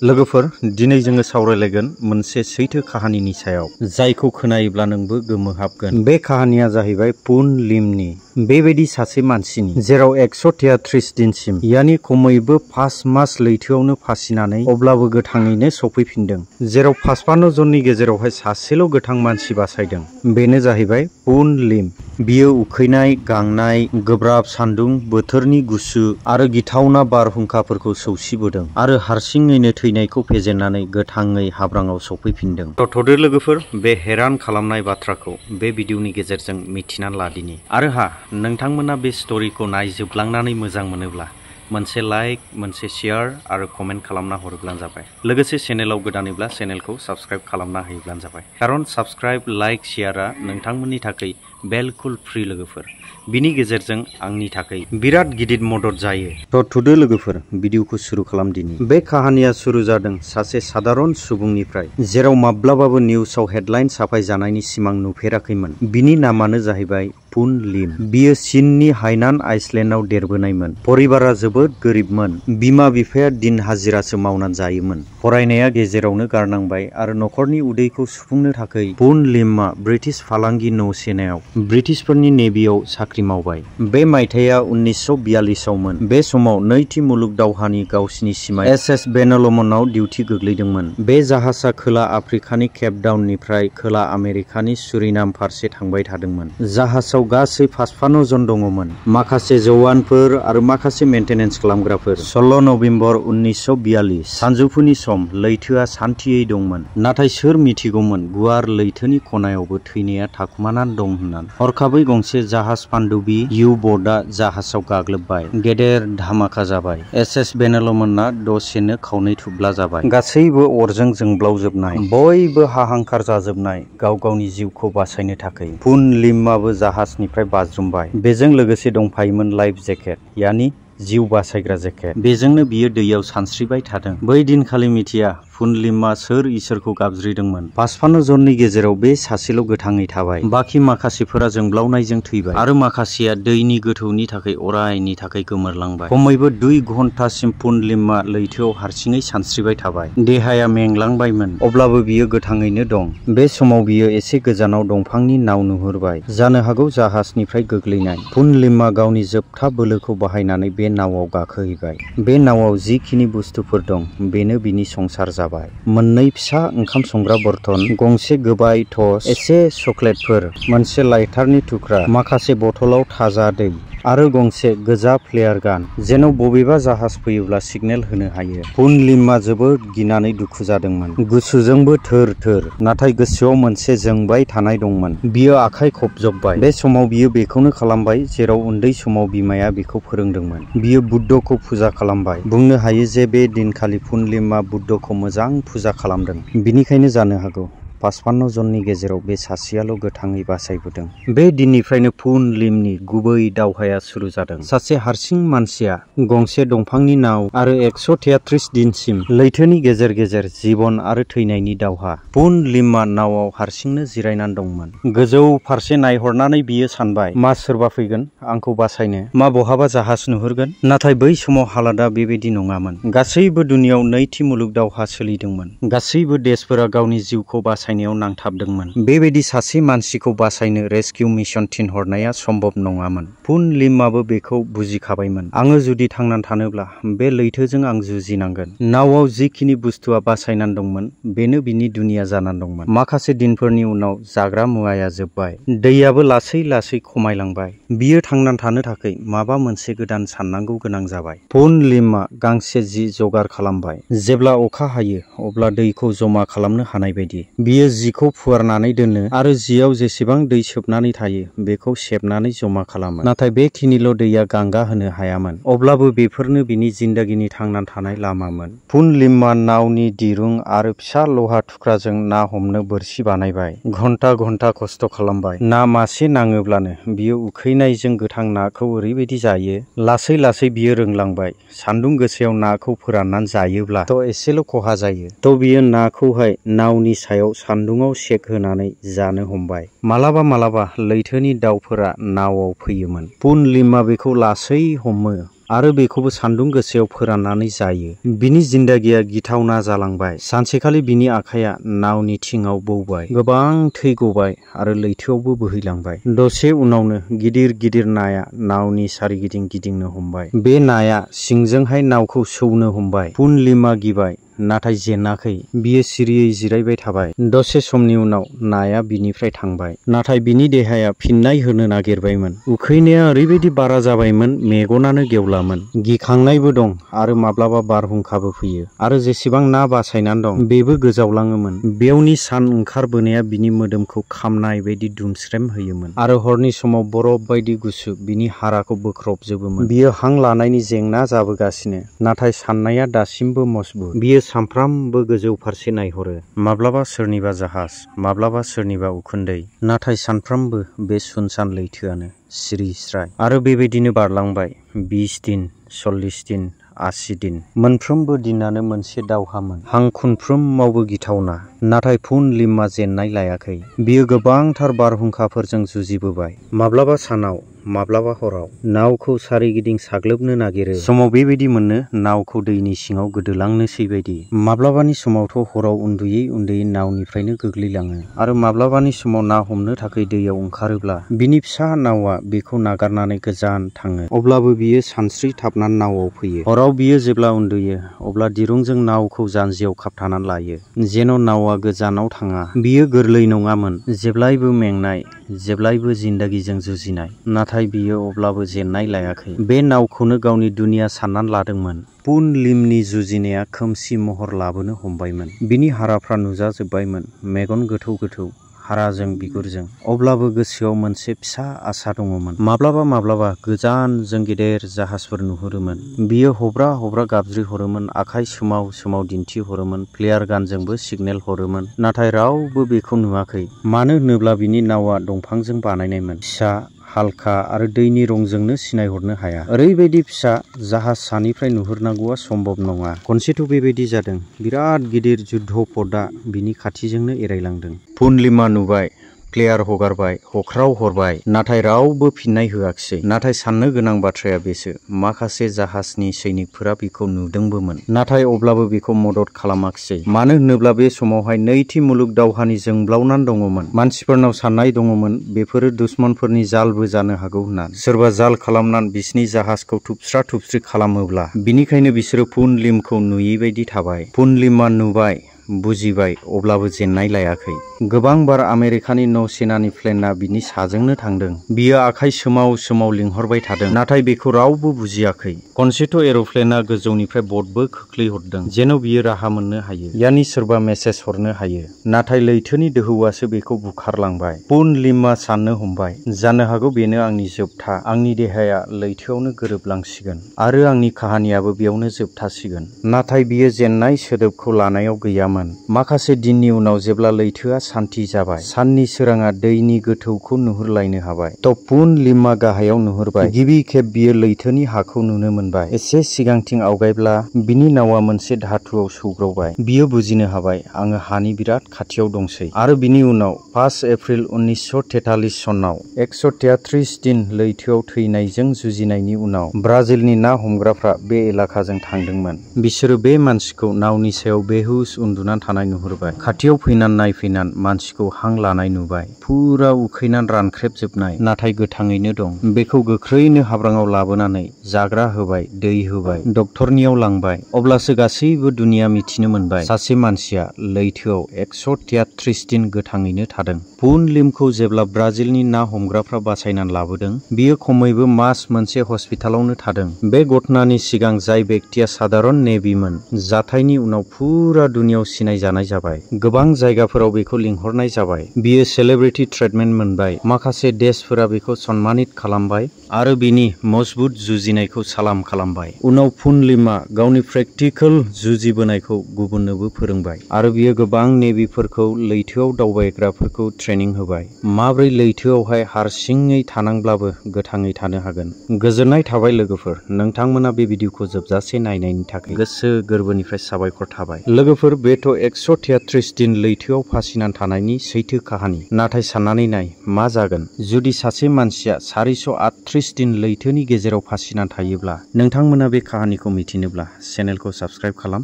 लोगोफोर दिनै जोङो सावरायलायगोन मोनसे सैथो काहानिनि सायाव जायखौ खोनायोब्ला नोंबो गोमोहाबगोन। बे काहानिया जाहैबाय पुन लिमनि। बेबायदि सासे मानसिनि जेराव 133 दिनसिम यानि खमैबो 5 मास लैथोआवनो फासिनानै अब्लाबो गोथाङैनो सफैफिनदों। जेराव 55 जननि गेजेरावहाय सासेल' गोथां मानसि बासायदों। बेनो जाहैबाय पुन लिम। बियो उखैनाय, गांनाय, गोब्राब सान्दुं, बोथोरनि गुसु आरो गिथावना बारहुंखाफोरखौ सौसिबोदों आरो हारसिङैनो थैनायखौ फेजेननानै गोथाङै हाब्राङाव सफैफिनदों। थ'दो लोगोफोर, बे हैरान खालामनाय बाथ्राखौ बे भिडिअनि गेजेरजों मिथिनानै लादिनि। आरो नोंथांमोना बे स्ट'रिखौ नायजोबलांनानै मोजां मोनोब्ला मोनसे लाइक, मोनसे शेयार आरो कमेन्ट खालामना हरोब्लानो जाबाय। लोगोसे चेनेलाव गोदानैब्ला चेनेलखौ साबस्क्राइब खालामना होयोब्लानो जाबाय। खारन साबस्क्राइब, लाइक, शेयारा नोंथांमोननि थाखाय बिलकुल फ्रि लोगोफोर। बिनि गेजेरजों आंनि थाखाय बिराद गिदिर मदद जायो। थ'दो लोगोफोर, भिडिअखौ शुरु खालामदिनि। बे काहानिया शुरु जादों सासे सादारन सुबुंनिफ्राय जेराव माब्लाबाबो निउसाव हेडलाइन साफायजानायनि सिमां नुफेराखैमोन। बिनि नामानो जाहैबाय पुन लिम। बियो चीननि हाइनान आइसलेन्डआव देरबोनायमोन। परिबारा जोबोद गोरिबमोन। बिमा बिफाया दिन हाजिरासो मावनानै जायोमोन। फरायनाया गेजेरावनो गारनांबाय आरो न'खरनि उदैखौ सुफुंनो थाखाय पुन लिमआ ब्रिटिश फालांगि नौसेनायाव ब्रिटिशफोरनि नेभियाव साख्रि मावबाय। बे मायथाइया 1942 मोन। बे समाव नैथि मुलुग दावहानि गावसिनि सिमा SS बेनलमनआव डिउटि गोग्लैदोंमोन। बे जाहाजआ खोला आफ्रिकानि केप टाउननिफ्राय खोला आमेरिकानि सुरिनाम फारसे थांबाय थादोंमोन। जाहाजाव गासै 55 जन दङमोन, माखासे जवानफोर आरो माखासे मेंटेनेन्स खालामग्राफोर। 16 नबेम्बर 1942 सानजौफुनि सम। लैथोआ सान्थियै दंमोन। नाथाय सोर मिथिगौमोन गुवार लैथोनि खनायावबो थैनाया थाखुमानानै दं होननानै। हरखाबै गंसे जाहाज पानडुबि U-बोटआ जाहाजाव गाग्लोबबाय। गेदेर धामाका जाबाय। SS बेनलमनआ दसेनो खावनै थुब्ला जाबाय। गासैबो अरजों जोंब्लावजोबनाय। बयबो हाहांकार जाजोबनाय गाव गावनि जिउखौ बासायनो थाखाय। पुन लिमआबो जाहाजनिफ्राय बाज्रुमबाय। बेजों लोगोसे दंफायोमोन लाइफ जेकेट, यानि जिउ बासायग्रा जेकेट। बेजोंनो बियो दैयाव सानस्रिबाय थादों। बै दिनखालि मिथिया पुन लिमआ सोर इसोरखौ गाबज्रिदोंमोन। 55 जननि गेजेराव बे सासेल' गोथाङै थाबाय। बाखि माखासेफोरा जोंब्लावनायजों थैबाय आरो माखासेया दैनि गोथौनि थाखाय अरायनि थाखाय गोमोरलांबाय। खमैबो 2 घन्टासिम पुन लिमआ लैथोआव हारसिङै सानस्रिबाय थाबाय। देहाया मेंलांबायमोन, अब्लाबो बियो गोथाङैनो दं। बे समाव बियो एसे गोजानाव दंफांनि नाव नुहुरबाय। जानो हागौ जाहाजनिफ्राय गोग्लैनाय। पुन लिमआ गावनि जोबथा बोलोखौ बाहायनानै बे नावआव गाखोहैबाय। बे नावआव जिखिनि बुस्थुफोर दं बेनो बिनि संसार जाबाय। 2 फिसा ओंखाम संग्रा बर्तन, गंसे गोबाय टर्च, एसे चकलेटफोर, मोनसे लाइटारनि थुख्रा, माखासे बथलाव थाजा दै आरो गंसे गोजा फ्लेयार गान, जेन' बबेबा जाहाज फैयोब्ला सिगनेल होनो हायो। पुन लिमआ जोबोद गिनानै दुखु जादोंमोन। गुसुजोंबो थोर थोर, नाथाय गोसोआव मोनसे जोंबाय थानाय दंमोन। बियो आखाइ खबजबबाय। बे समाव बियो बेखौनो खालामबाय जेराव उन्दै समाव बिमाया बिखौ फोरोंदोंमोन। बियो बुद्धखौ फुजा खालामबाय। बुंनो हायो जे बे दिनखालि पुन लिमआ बुद्धखौ मोजां फुजा खालामदों। बिनिखायनो जानो हागौ 55 जननि गेजेराव बे सासेयाल' गोथाङै बासायबोदों। बे दिननिफ्रायनो पुन लिमनि गुबै दावहाया शुरु जादों। सासे हारसिं मानसिया गंसे दंफांनि नाव आरो 133 दिनसिम लैथोनि गेजेर गेजेर जिबन आरो थैनायनि दावहा। पुन लिमआ नावआव हारसिंनो जिरायनानै दंमोन। गोजौ फारसे नायहरनानै बियो सानबाय, मा सोरबा फैगोन आंखौ बासायनो? मा बहाबा जाहाज नुहुरगोन? नाथाय बै समाव हालादा बेबायदि नङामोन। गासैबो दुनियाव नैथि मुलुग दावहा सोलिदोंमोन। गासैबो देशफोरा गावनि जिउखौ बासायनायाव नांथाबदोंमोन। बेबायदि सासे मानसिखौ बासायनो रेस्किउ मिशन थिनहरनाया सम्भब नङामोन। पुन लिमआबो बेखौ बुजिखाबायमोन। आङो जुदि थांनानै थानोब्ला बे लैथोजों आं जुजिनांगोन। नावआव जिखिनि बुस्थुआ बासायनानै दंमोन बेनो बिनि दुनिया जानानै दंमोन। माखासे दिनफोरनि उनाव जाग्रा मुवाया जोबबाय। दैयाबो लासै लासै खमायलांबाय। बियो थांनानै थानो थाखाय माबा मोनसे गोदान साननांगौ गोनां जाबाय। पुन लिमआ गांसे जि जगार खालामबाय। जेब्ला अखा हायो अब्ला दैखौ जमा खालामनो हानाय बायदि। बियो जिखौ फुवारनानै दोनो आरो जियाव जेसेबां दै सोबनानै थायो बेखौ सेबनानै जमा खालामो। नाथाय बेखिनिल' दैया गांगा होनो हायामोन। अब्लाबो बेफोरनो बिनि जिंदगीनि थांनानै थानाय लामामोन। पुन लिमआ नावनि दिरुं आरो फिसा लहा थुख्राजों ना हमनो बोरसि बानायबाय। घन्टा घन्टा खस्थ' खालामबाय। ना मासे नाङोब्लानो बियो उखैनायजों गोथां नाखौ ओरैबायदि जायो। लासै लासै बियो रोंलांबाय। सान्दुं गोसायाव नाखौ फोराननानै जायोब्ला एसेल' खहा जायो। बियो नाखौहाय नावनि सायाव सान्दुङाव सेक होनानै जानो हमबाय। मालाबा मालाबा लैथोनि दाउफोरा नावआव फैयोमोन। पुन लिमआ बेखौ लासै हमो आरो बेखौबो सान्दुं गोसायाव फोराननानै जायो। बिनि जिन्दागिया गिथावना जालांबाय। सानसेखालि बिनि आखाइया नावनि थिङाव बौबाय, गोबां थै गबाय आरो लैथोआवबो बोहैलांबाय। दसे उनावनो गिदिर गिदिर नाया नावनि सारिगिदिं गिदिंनो हमबाय। बे नाया सिंजोंहाय नावखौ सौनो हमबाय। पुन लिमआ गिबाय, नाथाय जेनाखै। बियो सिरियै जिरायबाय थाबाय। दसे समनि उनाव नाया बिनिफ्राय थांबाय, नाथाय बिनि देहाया फिननाय होनो नागिरबायमोन। उखैनाया ओरैबायदि बारा जाबायमोन, मेगनानो गेवलामोन। गिखांनायबो दं आरो माब्लाबा बारहुंखाबो फैयो आरो जेसेबां ना बासायनानै दं बेबो गोजावलाङोमोन। बेवनि सान ओंखारबोनाया बिनि मोदोमखौ खामनाय बायदि दुमस्रेम होयोमोन आरो हरनि समाव बरफ बायदि गुसु बिनि हाराखौ बोख्रबजोबोमोन। बियो हां लानायनि जेंना जाबोगासिनो, नाथाय साननाया दासिमबो मजबुत। बियो सानफ्रामबो गोजौ फारसे नायहरो, माब्लाबा सोरनिबा जाहाज, माब्लाबा सोरनिबा उखुन्दै, नाथाय सानफ्रामबो बे सुनसान लैथोआनो सिरि स्राय। आरो बेबायदिनो बारलांबाय 20 दिन, 40 दिन, 80 दिन। मोनफ्रोमबो दिनानो मोनसे दावहामोन। हां खुनफ्रोमावबो गिथावना। नाथाय पुन लिमआ जेननाय लायाखै। बियो गोबांथार बारहुंखाफोरजों जुजिबोबाय, माब्लाबा सानाव, माब्लाबा हराव। नावखौ सारिगिदिं साग्लोबनो नागिरो। समाव बेबायदि मोनो नावखौ दैनि सिङाव गोदोलांनोसै बायदि। माब्लाबानि समावथ' हराव उन्दुयै उन्दुयै नावनिफ्रायनो गोग्लैलाङो आरो माब्लाबानि समाव ना हमनो थाखाय दैयाव ओंखारोब्ला बिनि फिसा नावआ बेखौ नागारनानै गोजान थाङो। अब्लाबो बियो सानस्रिथाबनानै नावआव फैयो। हराव बियो जेब्ला उन्दुयो अब्ला दिरुंजों नावखौ जानजियाव खाबथानानै लायो, जेन' नावआ गोजानाव थाङा। बियो गोरलै नङामोन, जेब्लायबो मेंनाय, जेब्लायबो जिन्दागिजों जुजिनाय। नाथाय बियो अब्लाबो जेननाय लायाखै। बे नावखौनो गावनि दुनिया साननानै लादोंमोन। पुन लिमनि जुजिनाया खोमसि महर लाबोनो हमबायमोन। बिनि हाराफ्रा नुजाजोब्बायमोन, मेगन गोथौ गोथौ, हाराजों बिगुरजों। अब्लाबो गोसोआव मोनसे फिसा आसा दङमोन। माब्लाबा माब्लाबा गोजानजों गेदेर जाहाजफोर नुहुरोमोन। बियो हब्रा हब्रा गाबज्रि हरोमोन, आखाइ सोमाव सोमाव दिन्थि हरोमोन, फ्लेयार गानजोंबो सिगनेल हरोमोन। नाथाय रावबो बेखौ नुवाखै, मानो होनोब्ला बिनि नावआ दंफांजों बानायनायमोन। फिसा, हालखा आरो दैनि रंजोंनो सिनायहरनो हाया। ओरैबायदि फिसा, जाहाज सानिफ्राय नुहुरनांगौआ सम्भब नङा। खनसेथ' बेबायदि जादों। बिराद गिदिर युद्धपदआ बिनि खाथिजोंनो एरायलांदों। पुन लिमआ नुबाय, फ्लेयार हगारबाय, हख्राव हरबाय, नाथाय रावबो फिननाय होआखिसै। नाथाय साननो गोनां बाथ्राया बेसो, माखासे जाहाजनि सैनिकफोरा बेखौ नुदोंबोमोन, नाथाय अब्लाबो बेखौ मदद खालामाखिसै। मानो होनोब्ला बे समावहाय नैथि मुलुग दावहानि जोंब्लावनानै दङमोन। मानसिफोरनाव साननाय दङमोन बेफोरो दुश्मनफोरनि जालबो जानो हागौ होननानै। सोरबा जाल खालामनानै बिसिनि जाहाजखौ थुबस्रा थुबस्रि खालामोब्ला। बिनिखायनो बिसोरो पुन लिमखौ नुयै बायदि थाबाय। पुन लिमआ नुबाय, बुजिबाय, अब्लाबो जेननाय लायाखै। गोबां बार आमेरिकानि नौसेनानि प्लेनआ बिनि साजोंनो थांदों। बियो आखाइ सोमाव सोमाव लिंहरबाय थादों, नाथाय बेखौ रावबो बुजियाखै। खनसेथ' एर'प्लेनआ गोजौनिफ्राय बटबो खोख्लैहरदों, जेन' बियो राहा मोननो हायो, यानि सोरबा मेसेज हरनो हायो। नाथाय लैथोनि दोहौआसो बेखौ बुखारलांबाय। पुन लिमआ साननो हमबाय, जानो हागौ बेनो आंनि जोबथा। आंनि देहाया लैथोआवनो गोरोबलांसिगोन आरो आंनि काहानियाबो बेयावनो जोबथासिगोन। नाथाय बियो जेननाय सोदोबखौ लानायाव गैयामोन। माखासे दिननि उनाव जेब्ला लैथोआ सान्थि जाबाय, साननि सोराङा दैनि गोथौखौ नुहुरलायनो हाबाय, थ' पुन लिमआ गाहायाव नुहुरबाय। गिबि खेब बियो लैथोनि हाखौ नुनो मोनबाय। एसे सिगांथिं आवगायब्ला बिनि नावआ मोनसे धातुआव सौग्रावबाय। बियो बुजिनो हाबाय, आङो हानि बिराद खाथियाव दंसै। आरो बिनि उनाव 5 एप्रिल 1943 सनाव 133 दिन लैथोआव थैनायजों जुजिनायनि उनाव ब्राजिलनि ना हमग्राफ्रा बे एलाकाजों थांदोंमोन। बिसोरो बे मानसिखौ नावनि सायाव बेहुस उन्दुनानै थानाय नुहुरबाय। खाथियाव फैनानै नायफैनानै मानसिखौ हां लानाय नुबाय। फुरा उखैनानै रानख्रेबजोबनाय, नाथाय गोथाङैनो दं। बेखौ गोख्रैनो हाब्राङाव लाबोनानै जाग्रा होबाय, दै होबाय, डक्टरनियाव लांबाय। अब्लासो गासैबो दुनिया मिथिनो मोनबाय, सासे मानसिया लैथोआव 133 दिन गोथाङैनो थादों। पुन लिमखौ जेब्ला ब्राजिलनि ना हमग्राफ्रा बासायनानै लाबोदों, बियो खमैबो मास मोनसे हस्पिटालावनो थादों। बे घटनानि सिगां जाय बेक्तिया साधारन नेभिमोन, जाथायनि उनाव फुरा दुनियाव सिनायजानाय जाबाय। गोबां जायगाफोराव बेखौ लिंहरनाय जाबाय। बियो सेलेब्रिटि ट्रिटमेन्ट मोनबाय। माखासे देशफोरा बेखौ सन्मानित खालामबाय आरो बिनि मजबुत जुजिनायखौ सालाम खालामबाय। उनाव पुन लिमआ गावनि प्रेक्टिकल जुजिबोनायखौ गुबुननोबो फोरोंबाय आरो बियो गोबां नेभिफोरखौ लैथोआव दावबायग्राफोरखौ ट्रेनिं होबाय। माब्रै लैथोआवहाय हारसिङै थानांब्लाबो गोथाङै थानो हागोन। गोजोननाय थाबाय लोगोफोर, नोंथांमोना बे भिडिअखौ जोबजासे नायनायनि थाखाय गोसो गोरबोनिफ्राय साबायखर थाबाय। लोगोफोर, बे बेथ' 133 दिन लैथोआव फासिनानै थानायनि सैथो काहानि। नाथाय साननानै नाय मा जागोन जुदि सासे मानसिया 438 दिन लैथोनि गेजेराव फासिनानै थायोब्ला। नोंथांमोना बे काहानिखौ मिथिनोब्ला चेनेलखौ साबस्क्राइब खालाम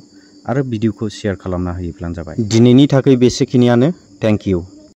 आरो भिडिअखौ शेयार खालामना होयोब्लानो जाबाय। दिनैनि थाखाय बेसेखिनियानो। Thank you.